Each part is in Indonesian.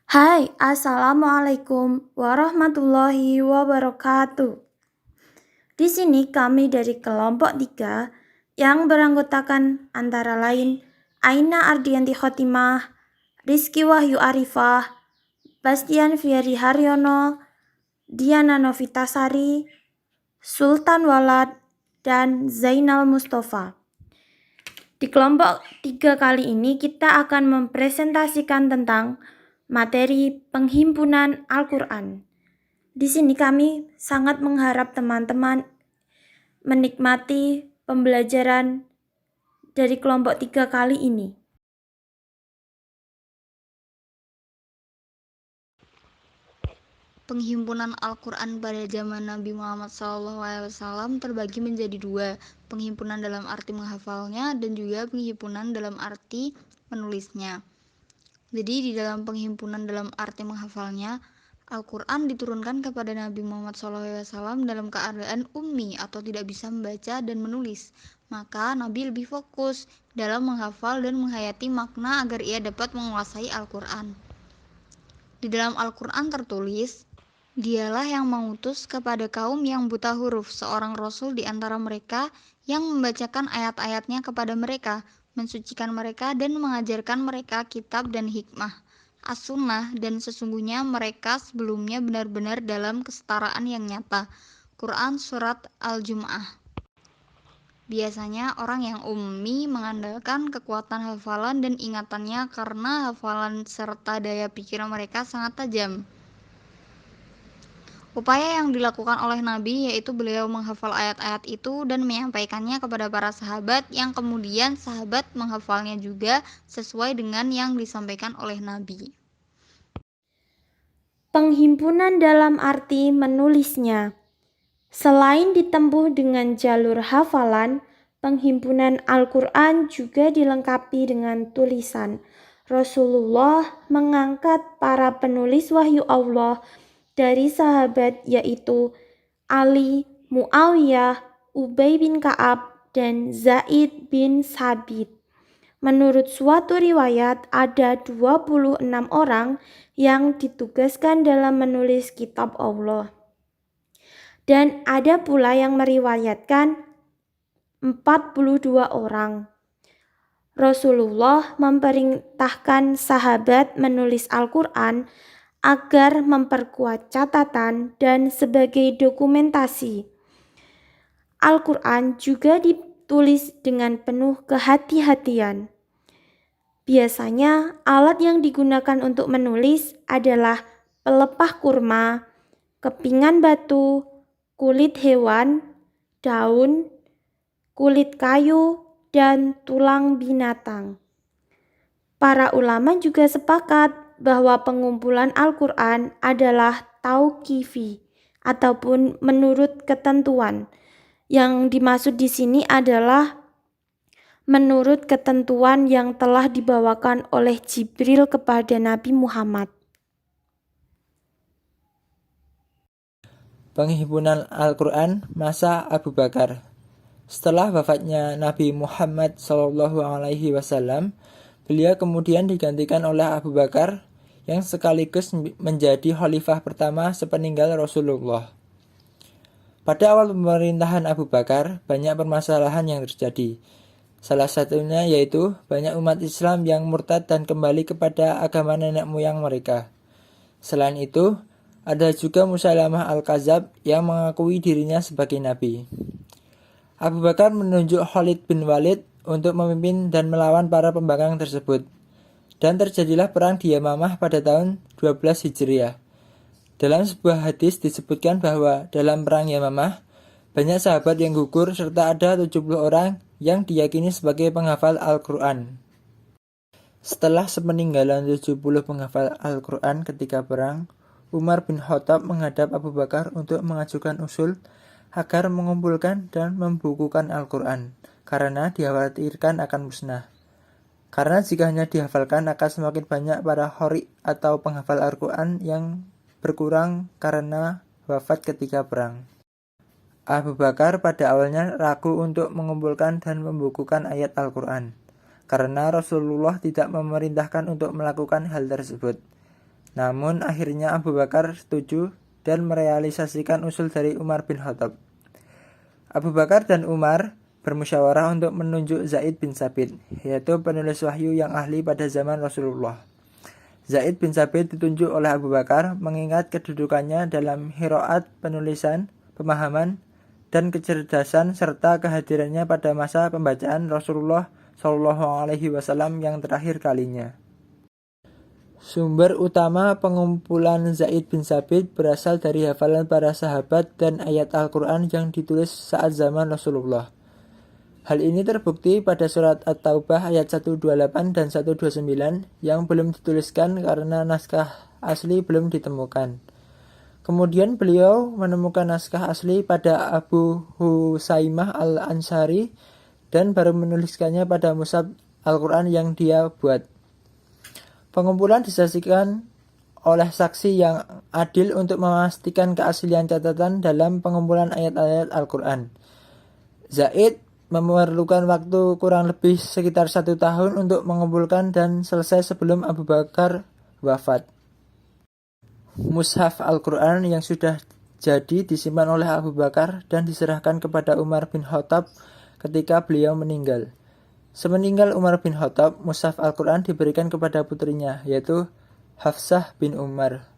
Hai, Assalamualaikum warahmatullahi wabarakatuh. Di sini kami dari kelompok 3 yang beranggotakan antara lain Aina Ardianti Khotimah, Rizky Wahyu Arifah, Bastian Fieri Haryono, Diana Novitasari, Sultan Walad, dan Zainal Mustafa. Di kelompok 3 kali ini kita akan mempresentasikan tentang materi penghimpunan Al-Quran. Di sini kami sangat mengharap teman-teman menikmati pembelajaran dari kelompok 3 kali ini. Penghimpunan Al-Quran pada zaman Nabi Muhammad SAW terbagi menjadi dua, penghimpunan dalam arti menghafalnya dan juga penghimpunan dalam arti menulisnya. Jadi di dalam penghimpunan dalam arti menghafalnya, Al-Quran diturunkan kepada Nabi Muhammad SAW dalam keadaan ummi atau tidak bisa membaca dan menulis. Maka Nabi lebih fokus dalam menghafal dan menghayati makna agar ia dapat menguasai Al-Quran. Di dalam Al-Quran tertulis, Dialah yang mengutus kepada kaum yang buta huruf seorang rasul di antara mereka yang membacakan ayat-ayatnya kepada mereka, mensucikan mereka dan mengajarkan mereka kitab dan hikmah, as-sunnah, dan sesungguhnya mereka sebelumnya benar-benar dalam kesetaraan yang nyata. Quran Surat Al-Jum'ah. Biasanya orang yang ummi mengandalkan kekuatan hafalan dan ingatannya karena hafalan serta daya pikir mereka sangat tajam. Upaya yang dilakukan oleh Nabi yaitu beliau menghafal ayat-ayat itu dan menyampaikannya kepada para sahabat yang kemudian sahabat menghafalnya juga sesuai dengan yang disampaikan oleh Nabi. Penghimpunan dalam arti menulisnya. Selain ditempuh dengan jalur hafalan, penghimpunan Al-Quran juga dilengkapi dengan tulisan. Rasulullah mengangkat para penulis wahyu Allah dari sahabat yaitu Ali, Muawiyah, Ubay bin Ka'ab, dan Zaid bin Sabit. Menurut suatu riwayat, ada 26 orang yang ditugaskan dalam menulis kitab Allah. Dan ada pula yang meriwayatkan 42 orang. Rasulullah memerintahkan sahabat menulis Al-Quran agar memperkuat catatan dan sebagai dokumentasi. Al-Quran juga ditulis dengan penuh kehati-hatian. Biasanya alat yang digunakan untuk menulis adalah pelepah kurma, kepingan batu, kulit hewan, daun, kulit kayu, dan tulang binatang. Para ulama juga sepakat bahwa pengumpulan Al-Quran adalah tauqifi ataupun menurut ketentuan. Yang dimaksud di sini adalah menurut ketentuan yang telah dibawakan oleh Jibril kepada Nabi Muhammad. Penghimpunan Al-Quran masa Abu Bakar. Setelah wafatnya Nabi Muhammad SAW, beliau kemudian digantikan oleh Abu Bakar yang sekaligus menjadi khalifah pertama sepeninggal Rasulullah. Pada awal pemerintahan Abu Bakar, banyak permasalahan yang terjadi. Salah satunya yaitu banyak umat Islam yang murtad dan kembali kepada agama nenek moyang mereka. Selain itu, ada juga Musailamah Al-Kadzab yang mengakui dirinya sebagai nabi. Abu Bakar menunjuk Khalid bin Walid untuk memimpin dan melawan para pembangkang tersebut. Dan terjadilah perang di Yamamah pada tahun 12 Hijriah. Dalam sebuah hadis disebutkan bahwa dalam perang Yamamah, banyak sahabat yang gugur serta ada 70 orang yang diyakini sebagai penghafal Al-Quran. Setelah sepeninggalan 70 penghafal Al-Quran ketika perang, Umar bin Khattab menghadap Abu Bakar untuk mengajukan usul agar mengumpulkan dan membukukan Al-Quran, karena dikhawatirkan akan musnah. Karena jika hanya dihafalkan akan semakin banyak para qari atau penghafal Al-Quran yang berkurang karena wafat ketika perang. Abu Bakar pada awalnya ragu untuk mengumpulkan dan membukukan ayat Al-Quran, karena Rasulullah tidak memerintahkan untuk melakukan hal tersebut. Namun akhirnya Abu Bakar setuju dan merealisasikan usul dari Umar bin Khattab. Abu Bakar dan Umar bermusyawarah untuk menunjuk Zaid bin Sabit, yaitu penulis wahyu yang ahli pada zaman Rasulullah. Zaid bin Sabit ditunjuk oleh Abu Bakar mengingat kedudukannya dalam qiraat, penulisan, pemahaman, dan kecerdasan serta kehadirannya pada masa pembacaan Rasulullah SAW yang terakhir kalinya. Sumber utama pengumpulan Zaid bin Sabit berasal dari hafalan para sahabat dan ayat Al-Quran yang ditulis saat zaman Rasulullah. Hal ini terbukti pada surat At-Taubah ayat 128 dan 129 yang belum dituliskan karena naskah asli belum ditemukan. Kemudian beliau menemukan naskah asli pada Abu Husaimah al-Ansari dan baru menuliskannya pada mushaf Al-Quran yang dia buat. Pengumpulan disaksikan oleh saksi yang adil untuk memastikan keaslian catatan dalam pengumpulan ayat-ayat Al-Quran. Zaid memerlukan waktu kurang lebih sekitar 1 tahun untuk mengumpulkan dan selesai sebelum Abu Bakar wafat. Mushaf Al-Quran yang sudah jadi disimpan oleh Abu Bakar dan diserahkan kepada Umar bin Khattab ketika beliau meninggal. Semeninggal Umar bin Khattab, mushaf Al-Quran diberikan kepada putrinya, yaitu Hafsah bin Umar.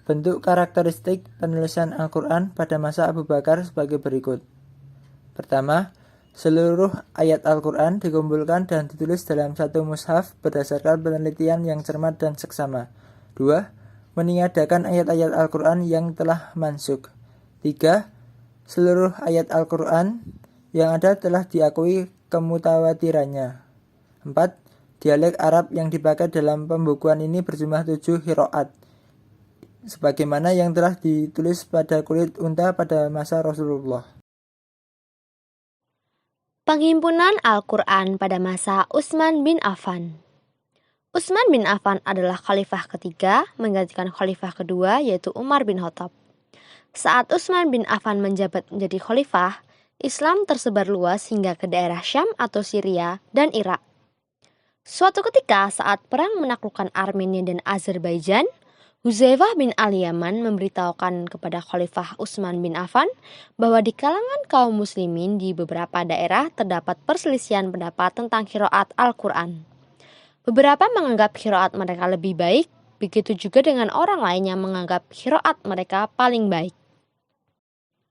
Bentuk karakteristik penulisan Al-Quran pada masa Abu Bakar sebagai berikut. Pertama, seluruh ayat Al-Quran dikumpulkan dan ditulis dalam satu mushaf berdasarkan penelitian yang cermat dan seksama. 2. Meniadakan ayat-ayat Al-Quran yang telah mansukh. 3. Seluruh ayat Al-Quran yang ada telah diakui kemutawatirannya. 4. Dialek Arab yang dipakai dalam pembukuan ini berjumlah 7 qiraat, sebagaimana yang telah ditulis pada kulit unta pada masa Rasulullah. Penghimpunan Al-Quran pada masa Utsman bin Affan. Utsman bin Affan adalah khalifah ketiga menggantikan khalifah kedua yaitu Umar bin Khattab. Saat Utsman bin Affan menjabat menjadi khalifah, Islam tersebar luas hingga ke daerah Syam atau Syria dan Irak. Suatu ketika saat perang menaklukkan Armenia dan Azerbaijan, Hudzaifah bin Al-Yaman memberitahukan kepada Khalifah Utsman bin Affan bahwa di kalangan kaum muslimin di beberapa daerah terdapat perselisihan pendapat tentang qiraat Al-Quran. Beberapa menganggap qiraat mereka lebih baik, begitu juga dengan orang lain yang menganggap qiraat mereka paling baik.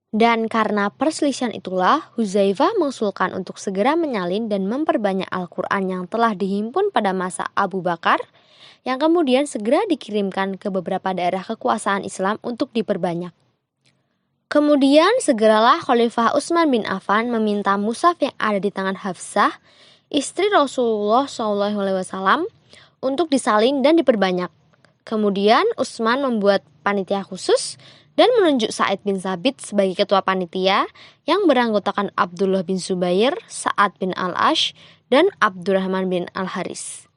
Dan karena perselisihan itulah, Hudzaifah mengusulkan untuk segera menyalin dan memperbanyak Al-Quran yang telah dihimpun pada masa Abu Bakar, yang kemudian segera dikirimkan ke beberapa daerah kekuasaan Islam untuk diperbanyak. Kemudian segeralah Khalifah Utsman bin Affan meminta mushaf yang ada di tangan Hafsah, istri Rasulullah SAW, untuk disalin dan diperbanyak. Kemudian Utsman membuat panitia khusus dan menunjuk Sa'id bin Tsabit sebagai ketua panitia yang beranggotakan Abdullah bin Zubair, Sa'ad bin Al-Ash, dan Abdurrahman bin Al-Haris.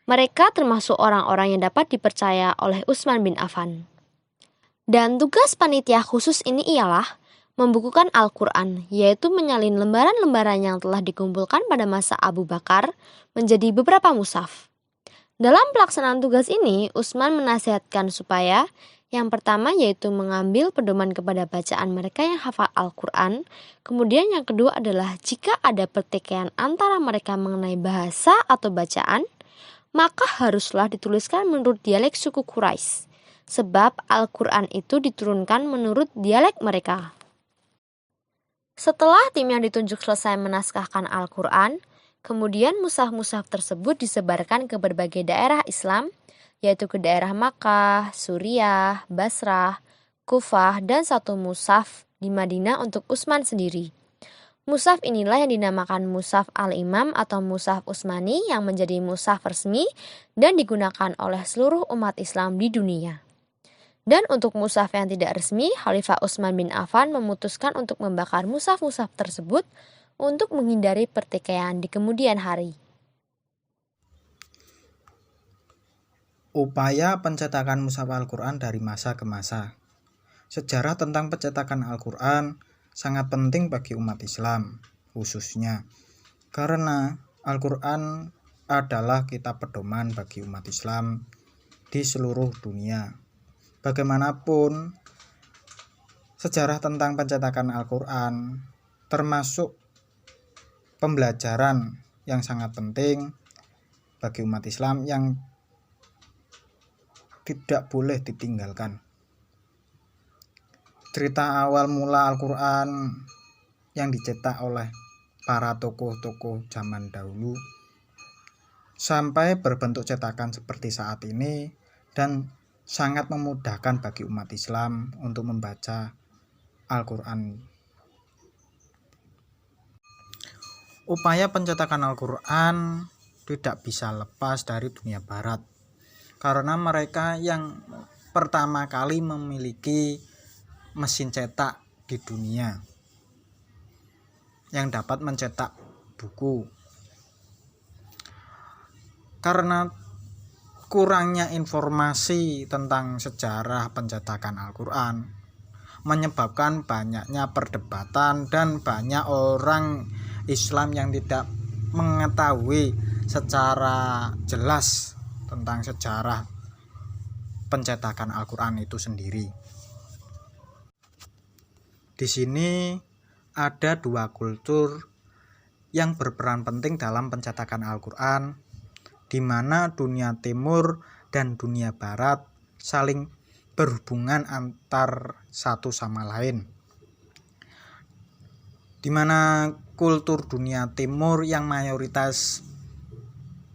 Mereka termasuk orang-orang yang dapat dipercaya oleh Utsman bin Affan. Dan tugas panitia khusus ini ialah membukukan Al-Quran, yaitu menyalin lembaran-lembaran yang telah dikumpulkan pada masa Abu Bakar menjadi beberapa mushaf. Dalam pelaksanaan tugas ini, Utsman menasihatkan supaya yang pertama yaitu mengambil pedoman kepada bacaan mereka yang hafal Al-Quran. Kemudian yang kedua adalah jika ada pertikaian antara mereka mengenai bahasa atau bacaan, maka haruslah dituliskan menurut dialek suku Quraisy, sebab Al-Quran itu diturunkan menurut dialek mereka. Setelah tim yang ditunjuk selesai menaskahkan Al-Quran, kemudian mushaf-mushaf tersebut disebarkan ke berbagai daerah Islam, yaitu ke daerah Makkah, Suriah, Basrah, Kufah, dan satu mushaf di Madinah untuk Utsman sendiri. Mushaf inilah yang dinamakan Mushaf Al-Imam atau Mushaf Utsmani yang menjadi mushaf resmi dan digunakan oleh seluruh umat Islam di dunia. Dan untuk mushaf yang tidak resmi, Khalifah Utsman bin Affan memutuskan untuk membakar mushaf-mushaf tersebut untuk menghindari pertikaian di kemudian hari. Upaya pencetakan mushaf Al-Quran dari masa ke masa. Sejarah tentang pencetakan Al-Quran sangat penting bagi umat Islam khususnya karena Al-Quran adalah kitab pedoman bagi umat Islam di seluruh dunia. Bagaimanapun, sejarah tentang pencetakan Al-Quran termasuk pembelajaran yang sangat penting bagi umat Islam yang tidak boleh ditinggalkan. Cerita awal mula Al-Quran yang dicetak oleh para tokoh-tokoh zaman dahulu sampai berbentuk cetakan seperti saat ini dan sangat memudahkan bagi umat Islam untuk membaca Al-Quran. Upaya pencetakan Al-Quran tidak bisa lepas dari dunia barat karena mereka yang pertama kali memiliki mesin cetak di dunia yang dapat mencetak buku. Karena kurangnya informasi tentang sejarah pencetakan Al-Quran menyebabkan banyaknya perdebatan dan banyak orang Islam yang tidak mengetahui secara jelas tentang sejarah pencetakan Al-Quran itu sendiri. Di sini ada dua kultur yang berperan penting dalam pencetakan Al-Quran, di mana dunia timur dan dunia barat saling berhubungan antar satu sama lain. Di mana kultur dunia timur yang mayoritas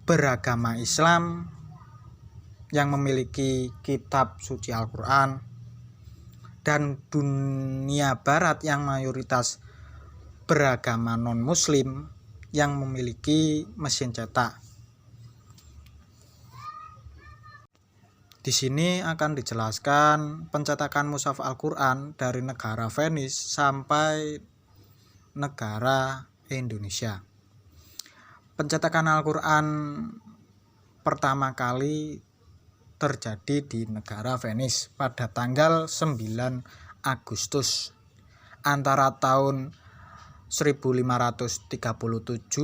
beragama Islam yang memiliki kitab suci Al-Quran, dan dunia barat yang mayoritas beragama non-muslim yang memiliki mesin cetak. Di sini akan dijelaskan pencetakan mushaf Al-Quran dari negara Venice sampai negara Indonesia. Pencetakan Al-Quran pertama kali terjadi di negara Venice pada tanggal 9 Agustus antara tahun 1537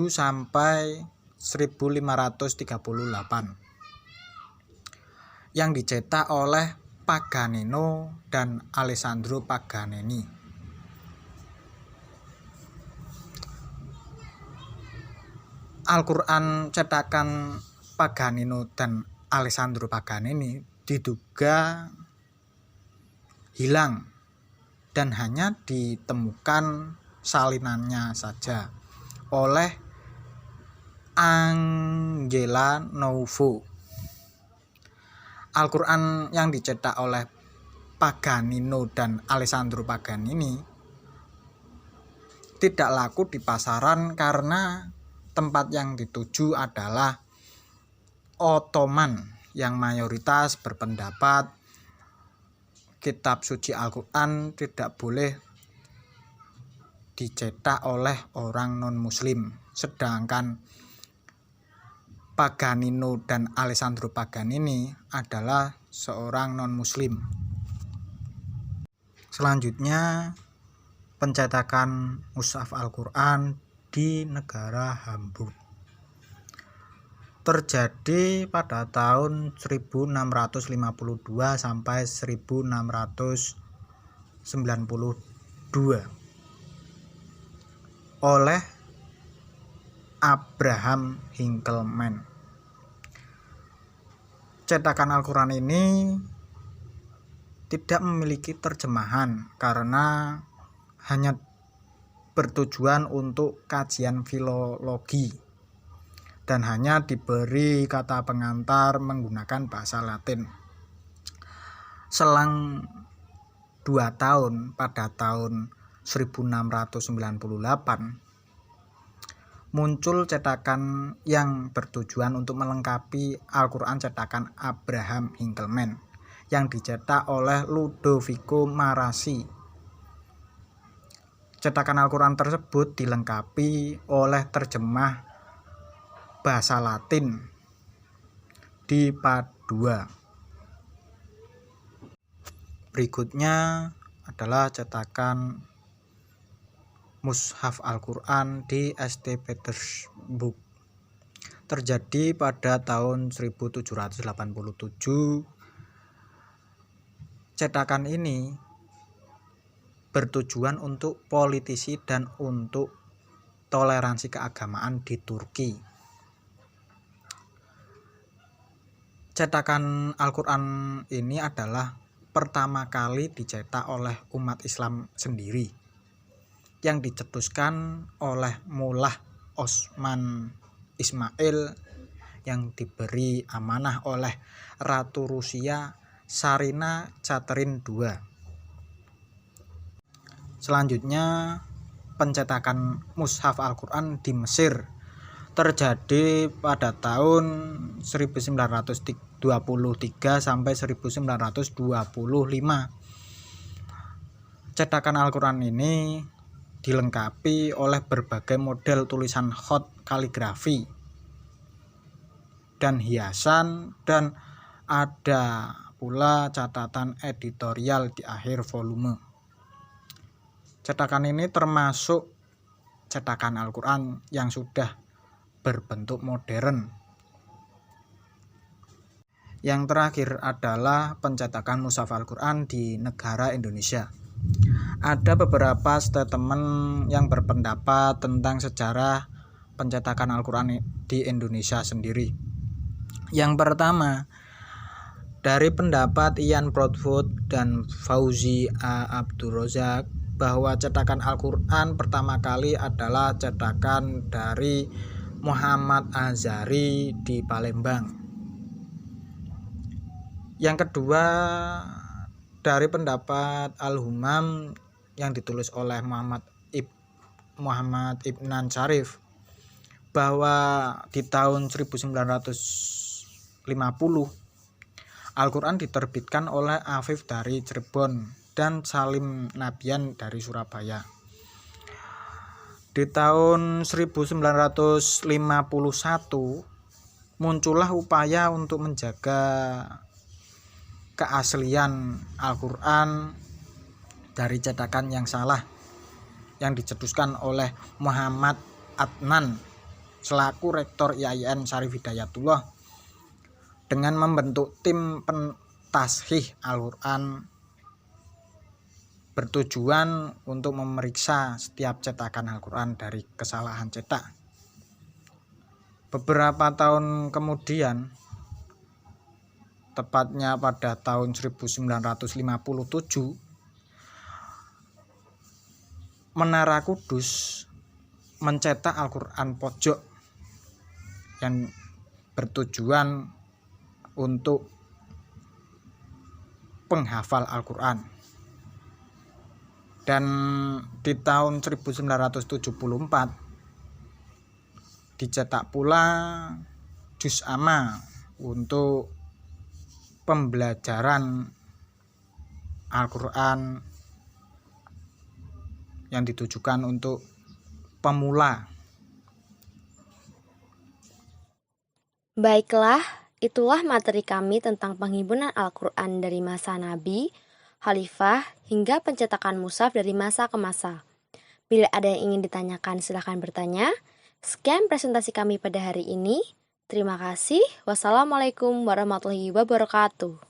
sampai 1538 yang dicetak oleh Paganino dan Alessandro Paganini. Al-Quran cetakan Paganino dan Alessandro Paganini diduga hilang dan hanya ditemukan salinannya saja oleh Angela Nouveau. Al-Quran yang dicetak oleh Paganino dan Alessandro Paganini tidak laku di pasaran karena tempat yang dituju adalah Ottoman yang mayoritas berpendapat kitab suci Al-Quran tidak boleh dicetak oleh orang non-muslim, sedangkan Paganino dan Alessandro Paganini adalah seorang non-muslim. Selanjutnya, pencetakan mushaf Al-Quran di negara Hamburg terjadi pada tahun 1652 sampai 1692 oleh Abraham Hinkelmann. Cetakan Al-Quran ini tidak memiliki terjemahan karena hanya bertujuan untuk kajian filologi dan hanya diberi kata pengantar menggunakan bahasa Latin. Selang 2 tahun pada tahun 1698 muncul cetakan yang bertujuan untuk melengkapi Al-Quran cetakan Abraham Hinkelmann yang dicetak oleh Ludovico Marasi. Cetakan Al-Quran tersebut dilengkapi oleh terjemah bahasa Latin di Padua. Berikutnya adalah cetakan mushaf Al-Quran di St. Petersburg terjadi pada tahun 1787. Cetakan ini bertujuan untuk politisi dan untuk toleransi keagamaan di Turki. Cetakan Al-Quran ini adalah pertama kali dicetak oleh umat Islam sendiri, yang dicetuskan oleh Mullah Osman Ismail yang diberi amanah oleh Ratu Rusia Tsarina Catherine II. Selanjutnya, pencetakan mushaf Al-Quran di Mesir terjadi pada tahun 1923 sampai 1925. Cetakan Al-Quran ini dilengkapi oleh berbagai model tulisan khot kaligrafi dan hiasan, dan ada pula catatan editorial di akhir volume. Cetakan ini termasuk cetakan Al-Quran yang sudah berbentuk modern. Yang terakhir adalah pencetakan mushaf Al-Quran di negara Indonesia. Ada beberapa statement yang berpendapat tentang sejarah pencetakan Al-Quran di Indonesia sendiri. Yang pertama, dari pendapat Ian Broadfoot dan Fauzi A. Abdurrazak, bahwa cetakan Al-Quran pertama kali adalah cetakan dari Muhammad Azhari di Palembang. Yang kedua, dari pendapat Al-Humam yang ditulis oleh Muhammad Ibnan Syarif, bahwa di tahun 1950 Al-Quran diterbitkan oleh Afif dari Cirebon dan Salim Nabian dari Surabaya. Di tahun 1951 muncullah upaya untuk menjaga keaslian Al-Quran dari cetakan yang salah yang dicetuskan oleh Muhammad Adnan selaku rektor IAIN Syarif Hidayatullah dengan membentuk tim pentashih Al-Quran bertujuan untuk memeriksa setiap cetakan Al-Quran dari kesalahan cetak. Beberapa tahun kemudian, tepatnya pada tahun 1957, Menara Kudus mencetak Al-Quran pojok yang bertujuan untuk penghafal Al-Quran. Dan di tahun 1974 dicetak pula Juz Amma untuk pembelajaran Al-Quran yang ditujukan untuk pemula. Baiklah, itulah materi kami tentang penghimpunan Al-Quran dari masa Nabi, Khalifah, hingga pencetakan mushaf dari masa ke masa. Bila ada yang ingin ditanyakan, silahkan bertanya. Sekian presentasi kami pada hari ini. Terima kasih. Wassalamualaikum warahmatullahi wabarakatuh.